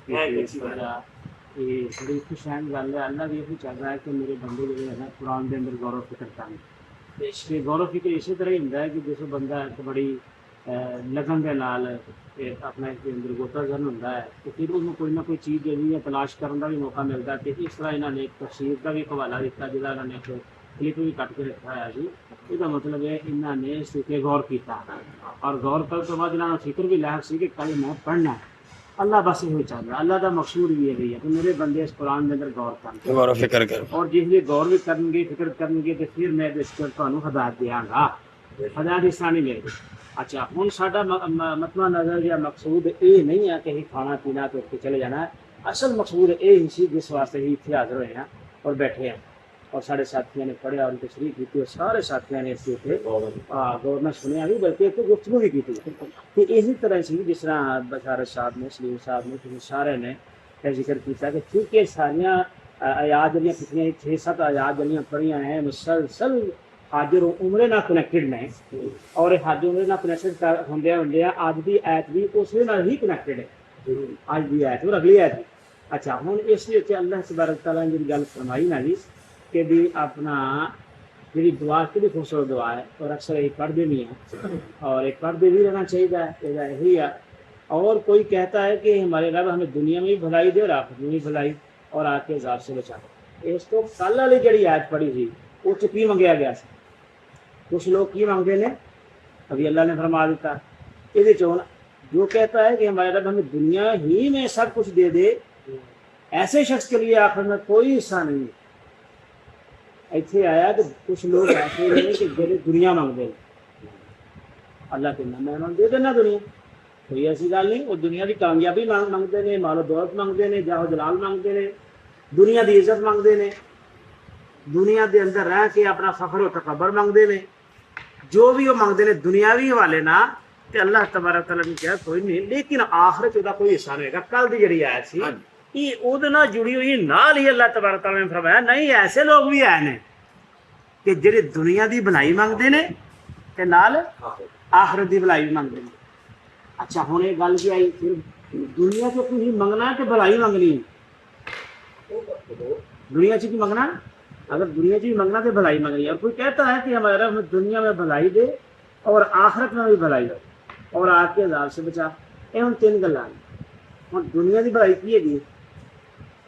کی یہ بڑی خوشحال گل ہے. اللہ بھی یہ چاہ رہا ہے کہ میرے بندے جو ہے قرآن کے اندر غور و فکر کریں. غور و فکر اسی طرح ہی ہوتا ہے کہ جس بندہ ایک بڑی لگن کے نال اپنا اندر گوتا زن ہوتا ہے تو پھر انہوں کوئی نہ کوئی چیز جو ہے تلاش کرنے کا بھی موقع ملتا ہے. کہ اس طرح انہوں نے ایک تفسیر کا بھی حوالہ دیتا جہاں انہوں نے ایک کلپ بھی کٹ کے رکھا ہے جی. یہ مطلب ہے انہوں نے اس کے غور کیا اور غور کرنے کے بعد انہوں نے فکر بھی لاحق سی کہ کل میں پڑھنا ہے. اللہ بس یہ چاہ رہا ہے. اللہ کا مقصود بھی یہ ہے کہ میرے بندے اس قرآن کے اندر غور کریں غور و فکر کر اور جس لیے غور بھی کریں گے فکر کریں گے تو پھر میں اس پر تمہیں ہدایت دیا گا. ہدایت اس طرح نہیں لے گی. اچھا ہوں سارا مطلب نظر یا مقصود یہ نہیں ہے کہ ہی کھانا پینا تو کے چلے جانا ہے. اصل مقصود یہ ہی سی جس واسطے ہی اتنے حاضر ہوئے ہیں اور بیٹھے ہیں اور سارے ساتھیوں نے پڑھیا اور تشریح کی اور سارے ساتھیوں نے اس کے غور میں سنیا بھی بلکہ ایک گفتگو بھی کی تھی. اسی طرح سے جس طرح بشارت صاحب نے سلیم صاحب نے سارے نے ذکر کیا کہ چونکہ ساریاں آیات جڑیاں پچھلیاں 6-7 آیات جڑیاں پڑھیاں ہیں مسلسل حاج عمرے نال کنیکٹڈ نے اور حج عمرے نال کنیکٹڈ ہوندے اج دی ایت بھی اس نال ہی کنیکٹڈ ہے. اج دی ایت اور اگلی ایت. اچھا ہوں اس لیے اللہ تبارک تعالیٰ نے گل فرمائی نا جی کہ بھی اپنا جی دعا کی خوبصورت دعا ہے اور اکثر یہ پڑھتے نہیں ہیں اور ایک پڑھتے بھی رہنا چاہیے. یہی ہے. اور کوئی کہتا ہے کہ ہمارے رب ہمیں دنیا میں بھی بھلائی دے اور آخرت میں بھی بھلائی اور آ کے عذاب سے بچا دے. اس کو کل والی جڑی آیت پڑھی تھی اس کی منگیا گیا سی. کچھ لوگ کی مانگتے ہیں ابھی اللہ نے فرما دیتا. یہ جو کہتا ہے کہ ہمارے رب ہمیں دنیا ہی میں سب کچھ دے دے ایسے شخص کے لیے آخرت میں کوئی حصہ نہیں. ایتھے آیا کہ کچھ لوگ ایسے ہیں کہ جڑے دنیا مانگتے ہیں. اللہ کہنا میں انہوں دے دینا دنیا کوئی ایسی گل نہیں. وہ دنیا کی کامیابی مانگتے ہیں مال و دولت مانگتے ہیں جاہ و جلال مانگتے ہیں دنیا کی عزت مانگتے ہیں دنیا کے اندر رہ کے اپنا فخر و تکبر مانگتے ہیں. جو بھی وہ مانگتے ہیں دنیاوی حوالے نہ کہ اللہ تبارک تعالیٰ نے کہا کوئی نہیں لیکن آخرت کا کوئی حصہ نہیں ہوگا. کل کی جڑی آیت سی یہ وہ جڑی ہوئی نال ہی اللہ تبارک تعالیٰ نے فرمایا نہیں ایسے لوگ بھی آئے ہیں کہ جڑے دنیا کی بھلائی مانگتے ہیں تے نال آخرت کی بھلائی بھی مانگتے ہیں. اچھا ہوں یہ گل کی آئی پھر دنیا سے تھی منگنا کہ بھلائی منگنی. دنیا سے کی منگنا اگر دنیا سے بھی منگنا تو بھلائی منگنی. اور کوئی کہتا ہے کہ ہمارا رب دنیا میں بھلائی دے اور آخرت میں بھی بھلائی دے اور آپ کے عذاب سے بچا. یہ ہوں 3 گلیں. ہوں دنیا کی بھلائی کی ہے گی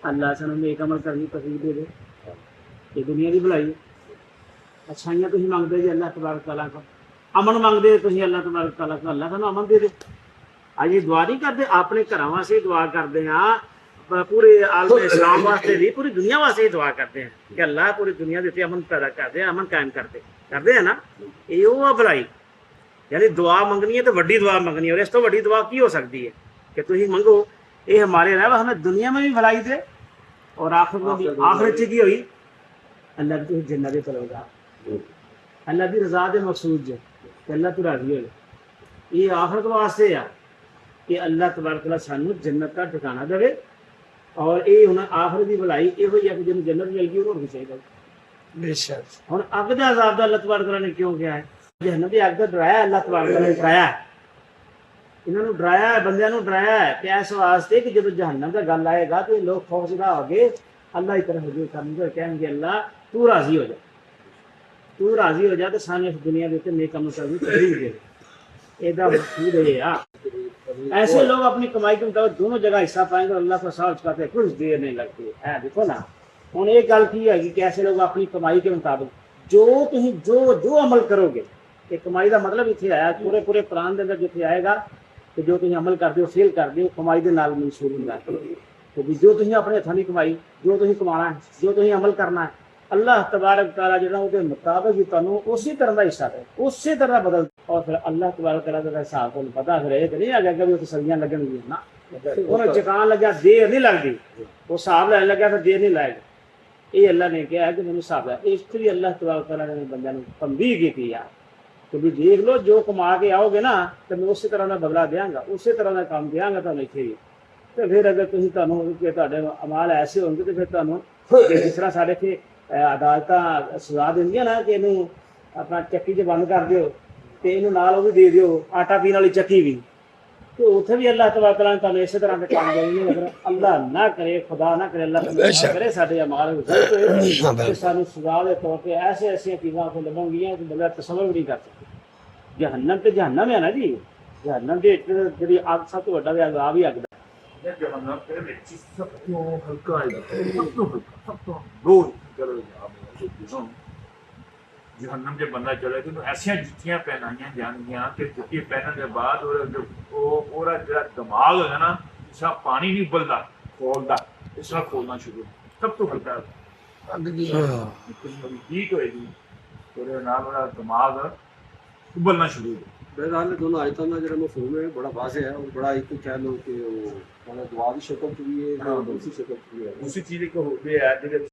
اللہ سے ہمیں ایک عمل کرنی توفیق دے دے. یہ دنیا کی بھلائی ہے. اچھائیاں تھی منگتے جی اللہ تبارک تعالیٰ کو. امن منگتے تھی اللہ تبارک تعالیٰ کو. اللہ تعالیٰ امن دے دے. آج یہ دعا نہیں کرتے اپنے گھروں سے دعا کرتے ہیں پورے عالم اسلام واسطے بھی پوری دنیا واسطے ہی دعا کرتے ہیں کہ اللہ پوری دنیا کے امن پیدا کر دے امن قائم کرتے ہیں نا. یہ وہ بھلائی یعنی دعا منگنی ہے تو وڈی دعا منگنی ہے. اور اس تو وڈی دعا کی ہو سکتی ہے کہ تھی منگو یہ ہمارے رب ہمیں دنیا میں بھی بھلائی دے اور آخرت میں بھی. آخرت سے کی ہوئی اللہ کی جنت چلو گا اللہ کی رضا دے مقصود جو کہ اللہ تو راضی ہو. یہ آخرت واسطے ہے کہ اللہ تبارک تعالیٰ سانو جنت کا ٹھکانہ دے. اور یہ ہوں آخرت کی بھلائی یہ ہوئی ہے کہ جن جنت مل گئی وہ بھی چاہیے. بے شک ہوں اگ کا عذاب اللہ تبارک تعالیٰ نے کیوں کیا ہے جہنم کی اگ کا ڈرایا اللہ تبارک تعالیٰ نے ڈرایا ہے. انہوں نے ڈرایا ہے بندیاں نو ڈرایا ہے کہ اس واسطے کہ جب جہنم کا گل آئے گا تو لوگ خوفزدہ ہو گے اللہ کی طرف رجوع کریں گے کہیں گے اللہ تو راضی ہو جا تو راضی ہو جا تو سانو اس دنیا کے نیک عمل کرنے کی ترغیب دے. یہ مقصود ہے. ایسے لوگ اپنی کمائی کے مطابق دونوں جگہ حصہ پائیں گے اور اللہ کو ساتھ چکاتے کچھ دیر نہیں لگتی ہے. دیکھو نا ہوں ایک گل کی ہے کہ ایسے لوگ اپنی کمائی کے مطابق جو تھی جو عمل کرو گے کہ کمائی کا مطلب اتنے آیا پورے قرآن کے اندر جتنے آئے گا کہ جو تھی عمل کرتے ہو فیل کرتے ہو کمائی کے نال منصور ہوتا ہے. تو جو تھی اپنے ہاتھوں کی کمائی جو تھی کمانا ہے جو تھی عمل کرنا ہے اللہ تبارک تعالیٰ جو وہ مطابق ہی تمہیں اسی طرح کا حصہ دے اسی طرح بدل. اور پھر اللہ تبارک تعالیٰ کا حساب کو پتا پھر یہ نہیں آ گیا کہ وہ تسلیاں لگن گیا نا انہیں چکان لگا دیر نہیں لگتی وہ حساب لینے لگا پھر دیر نہیں لائے گا. یہ اللہ نے کہا ہے کہ میں نے حساب لیا. اس لیے اللہ تبارک تعالیٰ نے بندے تنبیہ کی ہے کہ بھی دیکھ لو جو کما کے آؤ گے نا تو میں اسی طرح کا بدلا دیا گا اسی طرح کا کام دیا گا تمہیں اتنے بھی. تو پھر اگر تھی تمہیں امال ایسے ہوں گے تو پھر تمہیں جس طرح سارے اتنے عدالت سزا دیا نا کہ یہ اپنا چکی چ بند کر دیو تو یہ وہ بھی دے دیو آٹا پینے والی چکی بھی تو اتنے بھی اللہ تبارک تعالیٰ نے تمہیں اسی طرح کے کام دیں گے اگر اللہ نہ کرے خدا نہ کرے اللہ نہ کرے سارے ہمارے تو سانو سزا دے طور پہ ایسے ایسی چیزاں کو لگن گیا کہ بغیر تصور بھی نہیں کر سکتے جہنم تے جہنم ہے نا جی جہنم دے جی اگ سب تو بڑا عذاب ہی اگ دا جہنم کے وچ سب تو ہلکا ہے سب تو لو کرو جہنم جب بندہ چلے تو ایسا جتیاں پہنائیاں جان گیا کہ جتی پہننے کے بعد وہ جڑا دماغ ہے نا اس طرح پانی نہیں ابلتا کھولتا اس طرح کھولنا شروع سب تو ہلکا ٹھیک ہوئے گی بڑا دماغ ابلنا شروع ہو بہرحال دونوں آیتوں کا جو مفہوم ہے بڑا واضح ہے اور بڑا ایک کہہ لو کہ وہ دعا کی شکل بھی ہے دوسری شکل بھی ہے اسی چیز کو ہوتے ہیں